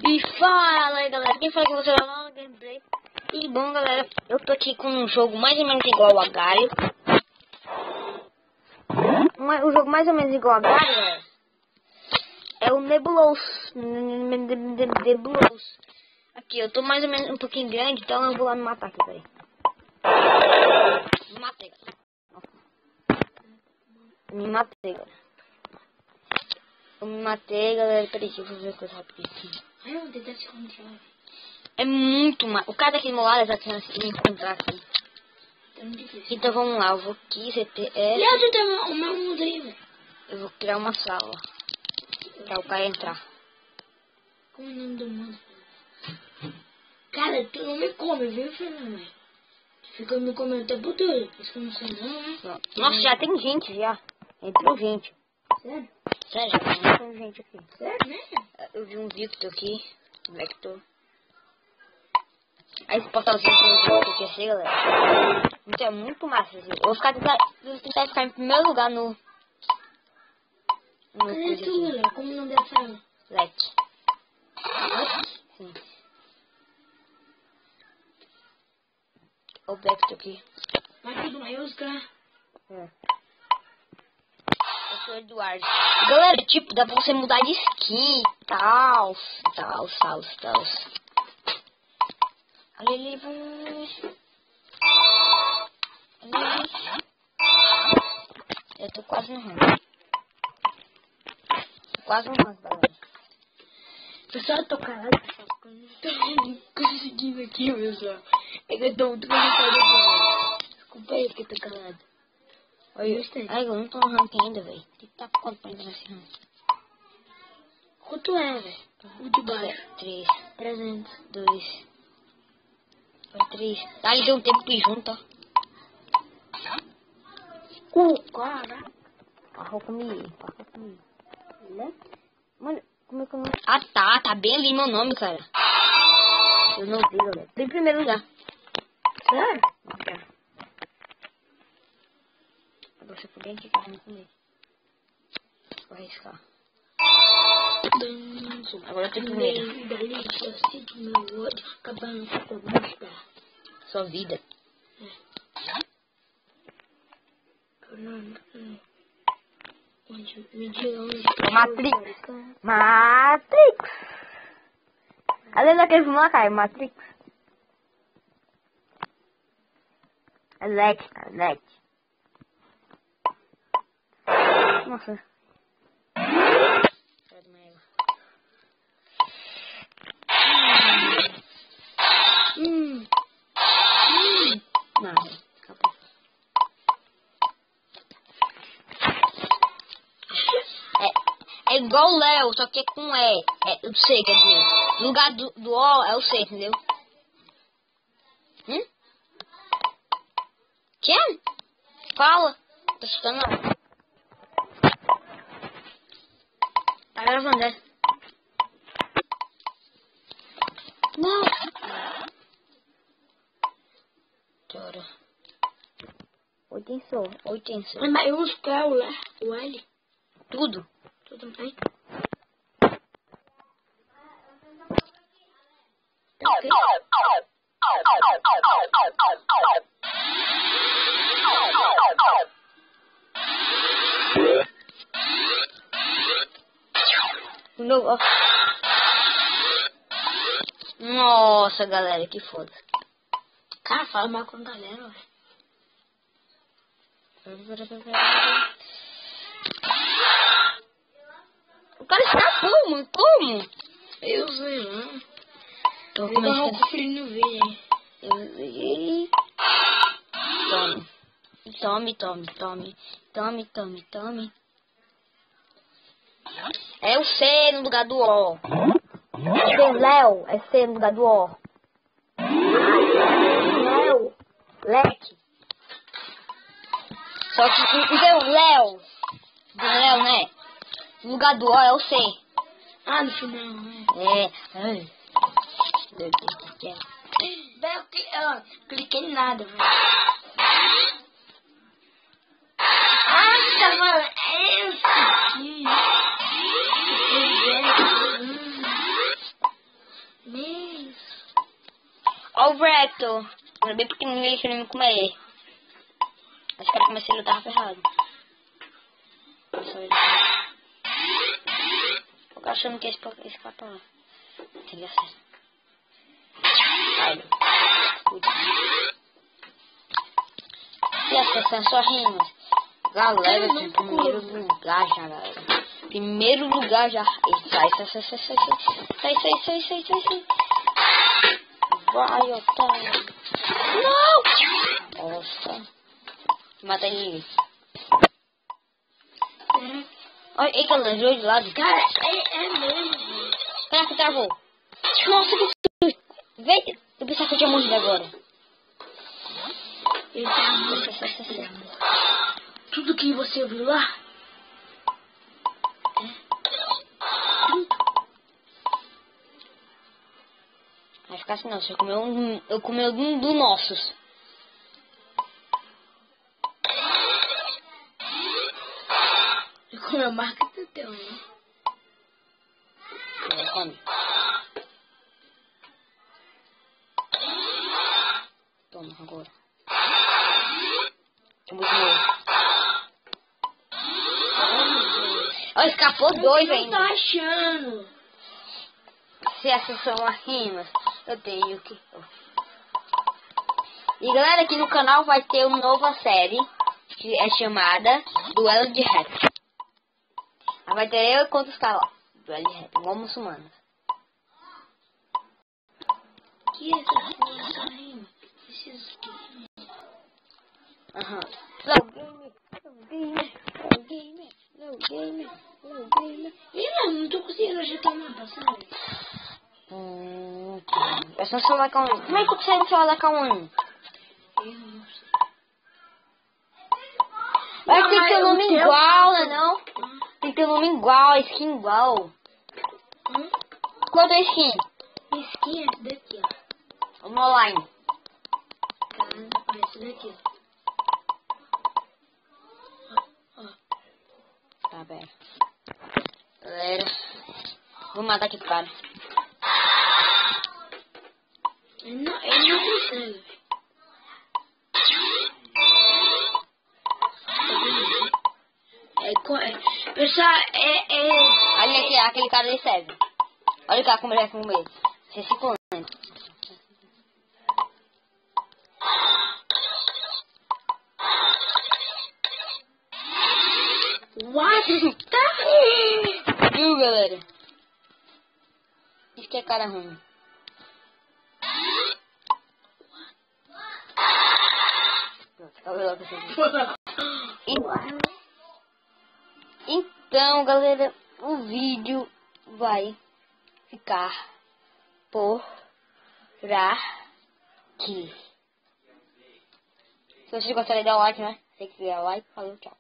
E fala aí, galera, quem fala que você vai lá no gameplay? E bom, galera, eu tô aqui com um jogo mais ou menos igual a Galho. O jogo mais ou menos igual a Galho, galera, é o Nebulous. Nebulous. Aqui, eu tô mais ou menos um pouquinho grande, então eu vou lá me matar aqui, velho. Me matei, galera. Me matei, galera. Eu me matei, galera. Peraí, deixa eu ver coisa rapidinho aqui. Ai, eu vou tentar te encontrar. É muito mal. O cara daqui do meu lado já tinha se encontrar aqui. É muito difícil. Então vamos lá, eu vou aqui, CTS. E eu tenho o meu mundo aí, velho. Eu vou criar uma sala pra o cara entrar. Como é o nome do mundo? Cara, tu não me come, viu, Fernando? Tu fica me comendo o tempo todo. Isso que eu não sei não, né? Nossa, já tem gente já. Entrou gente. Sério? Sério, já entrou gente aqui. Sério, né? Eu vi um Victor aqui. Vector. Aí esse portalzinho tem um Victor aqui assim, galera. Então é muito massa. Assim. Eu vou tentar ficar em primeiro lugar no Cadê coisa tu, aqui. galera? Como o nome dessa sala? Let. Sim. O Vector aqui. Mas tudo maiúsculo. Eu sou o Eduardo. Galera, tipo, dá pra você mudar de skin e tal. Tal. Ali. Eu tô quase no rank. Galera. Pessoal, eu tô calado, pessoal. Eu não tô conseguindo aqui, pessoal. É que eu tô muito conectado aqui. Desculpa aí que eu tô calado. Olha, ai, eu não tô no rank ainda, velho. Tem que tá quanto pra entrar nesse rank? Quanto é, velho? O de baixo. 3, 300. 2, 3. Tá, ele deu um tempo que junta. Cara. Parrou comigo. Né? Mano, como é que eu não... Ah, tá bem ali meu nome, cara. Eu não vi, galera. Tô em primeiro lugar. Sério? Agora se eu puder aqui, cara, não comer. Vou arriscar. Agora eu tô em primeiro. Dali, eu sinto meu ódio acabando com a música. Sua vida. Me diga onde Matrix. Além daquele filme lá, cara, Matrix. Elect. Nossa. Nada. Acabou. É igual o Léo, só que é com E. É o C, quer dizer. No lugar do O é o C, entendeu? Quem? Fala. Tô escutando não. Tá gravando, né? Não. Chora. Oi, tensor. é maiúsculo, o L. Tudo. Tudo bem? Ok. Novo. Nossa, galera, que foda. Cara, fala mal com a galera, velho. O cara escapou, mano. Como? Eu sei lá. Tô Eu vou conferir no vídeo aí. Tome. É o C no lugar do O. É C no lugar do O. Léo. Leque. Só que o Léo. Do Léo, né? No lugar do O é o C. Ah, no final, né? Ai. Meu Deus do céu. Velho, eu cliquei em nada, velho. Ah, tá falando. É isso aqui. Hector. Era bem pequenininho, ele queria me comer. Acho que era como se ele tava ferrado. Eu achando que esse papo lá. Seria certo. Sai. E essa são as rimas. Galera, em primeiro lugar já, galera. Primeiro lugar já. Sai. Vai, otário. Não! Nossa. Mata ele. Olha aí, galera, virou de lado. Cara, é mesmo. Caraca, travou. Nossa, que susto. Vem. Eu pensava que eu tinha morrido agora. Ele tá muito. Tudo que você viu lá. Vai ficar assim não, você comeu eu comi um dos nossos. Eu comi a marca do teu, né? Come. Toma agora. Muito novo. Olha, escapou dois ainda. Tá achando? Se essas são as rimas, eu tenho que... E galera, aqui no canal vai ter uma nova série, que é chamada Duelo de Rap. Aí vai ter eu contra os caras lá. Duelo de Rap, igual muçulmano. Que é essa rima? Esses aqui. Aham. Low game. Ih, não tô conseguindo ajeitar o mapa, sabe? É só celular com um. Como é que eu consigo celular com um? Eu não sei. Mas tem que ter nome igual, né não? Tem que ter nome igual, skin igual. Quanto é skin? Skin é esse daqui, ó. Vamos online. Olha esse daqui, ó. Tá bem. Galera, vou matar aqui o cara. Ele não consegue. Pessoal, Olha aqui, aquele cara ali serve. Olha o cara como ele é com medo. Reciclando. What? Viu, galera? Isso que é cara ruim. Então, galera, o vídeo vai ficar por aqui. Se vocês gostaram, dá um like, né? Se quiser like, falou, tchau.